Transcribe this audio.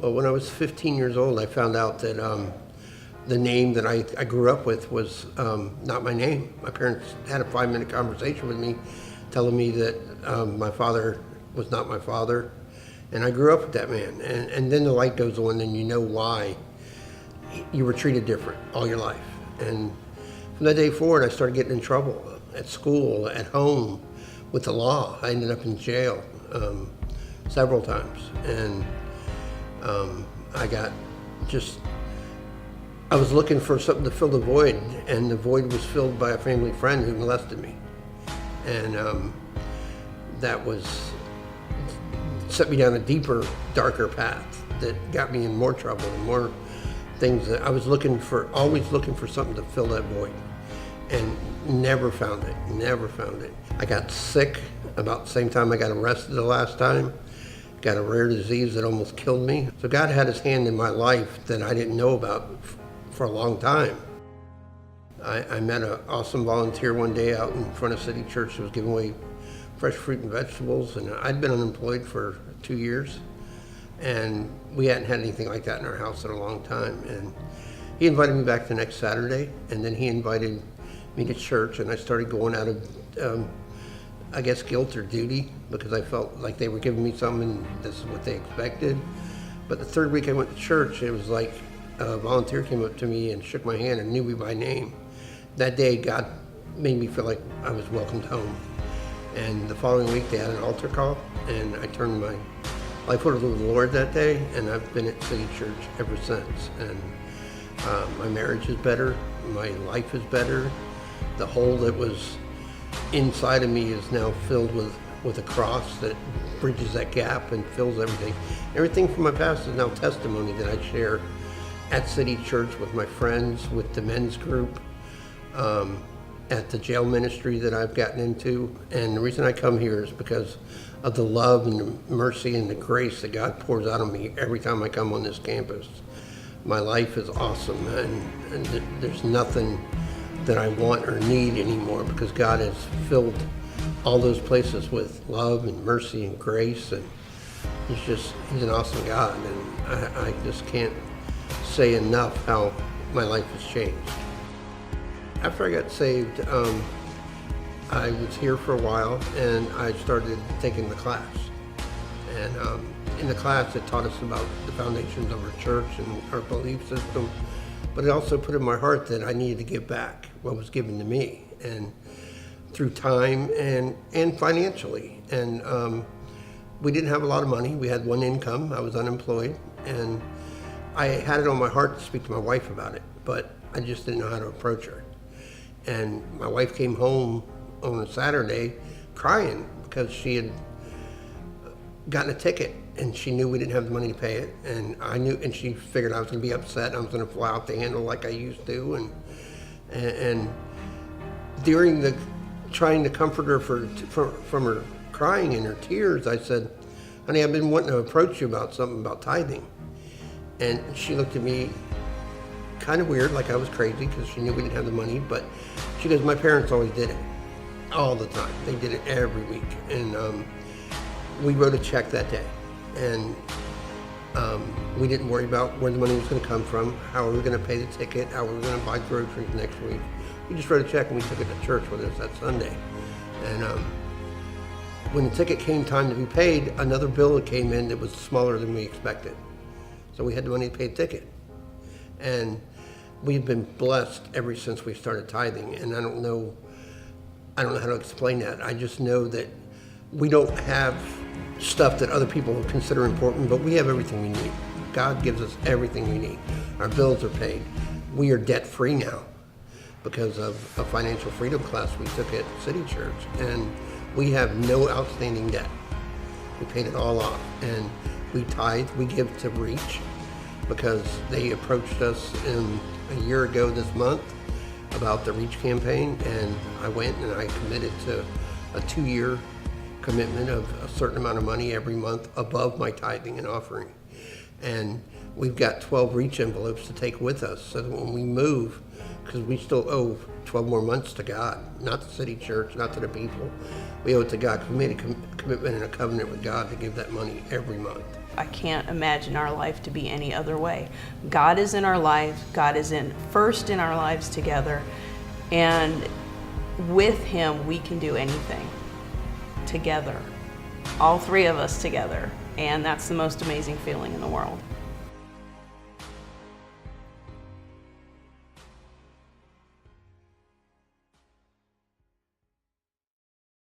Well, when I was 15 years old, I found out that the name that I grew up with was not my name. My parents had a 5-minute conversation with me telling me that my father was not my father. And I grew up with that man. And then the light goes on and you know why you were treated different all your life. And from that day forward, I started getting in trouble at school, at home, with the law. I ended up in jail several times. And I was looking for something to fill the void, and the void was filled by a family friend who molested me. And that set me down a deeper, darker path that got me in more trouble and more things that I was always looking for something to fill that void, and never found it. I got sick about the same time I got arrested the last time. Got a rare disease that almost killed me. So God had his hand in my life that I didn't know about for a long time. I met an awesome volunteer one day out in front of City Church who was giving away fresh fruit and vegetables, and I'd been unemployed for 2 years, and we hadn't had anything like that in our house in a long time. And he invited me back the next Saturday, and then he invited me to church, and I started going out of I guess guilt or duty, because I felt like they were giving me something and this is what they expected. But the third week I went to church, it was like a volunteer came up to me and shook my hand and knew me by name. That day, God made me feel like I was welcomed home. And the following week they had an altar call, and I turned my life over to the Lord that day, and I've been at City Church ever since. And my marriage is better, my life is better. The hole that was inside of me is now filled with a cross that bridges that gap and fills everything. Everything from my past is now testimony that I share at City Church with my friends, with the men's group, at the jail ministry that I've gotten into. And the reason I come here is because of the love and the mercy and the grace that God pours out on me every time I come on this campus. My life is awesome, and there's nothing that I want or need anymore, because God has filled all those places with love and mercy and grace, and he's an awesome God, and I just can't say enough how my life has changed. After I got saved, I was here for a while, and I started taking the class. And in the class, it taught us about the foundations of our church and our belief system, but it also put in my heart that I needed to give back what was given to me, and through time and financially. And we didn't have a lot of money. We had one income. I was unemployed, and I had it on my heart to speak to my wife about it, but I just didn't know how to approach her. And my wife came home on a Saturday crying because she had gotten a ticket, and she knew we didn't have the money to pay it, and I knew, and she figured I was going to be upset, and I was going to fly off the handle like I used to, and during the trying to comfort her from her crying and her tears, I said, "Honey, I've been wanting to approach you about something about tithing." And she looked at me kind of weird, like I was crazy, because she knew we didn't have the money, but she goes, "My parents always did it, all the time. They did it every week." And we wrote a check that day, and we didn't worry about where the money was going to come from, how we were going to pay the ticket, how we were going to buy groceries next week. We just wrote a check and we took it to church with us that Sunday. And when the ticket came time to be paid, another bill came in that was smaller than we expected. So we had the money to pay the ticket. And we've been blessed ever since we started tithing. And I don't know how to explain that. I just know that we don't have stuff that other people would consider important, but we have everything we need. God gives us everything we need. Our bills are paid. We are debt-free now because of a financial freedom class we took at City Church, and we have no outstanding debt. We paid it all off, and we tithe, we give to Reach, because they approached us a year ago this month about the Reach campaign, and I went and I committed to a 2-year commitment of a certain amount of money every month above my tithing and offering. And we've got 12 Reach envelopes to take with us, so that when we move, because we still owe 12 more months to God, not the city church, not to the people. We owe it to God, 'cause we made a commitment and a covenant with God to give that money every month. I can't imagine our life to be any other way. God is in our life. God is first in our lives together. And with Him, we can do anything together. All three of us together. And that's the most amazing feeling in the world.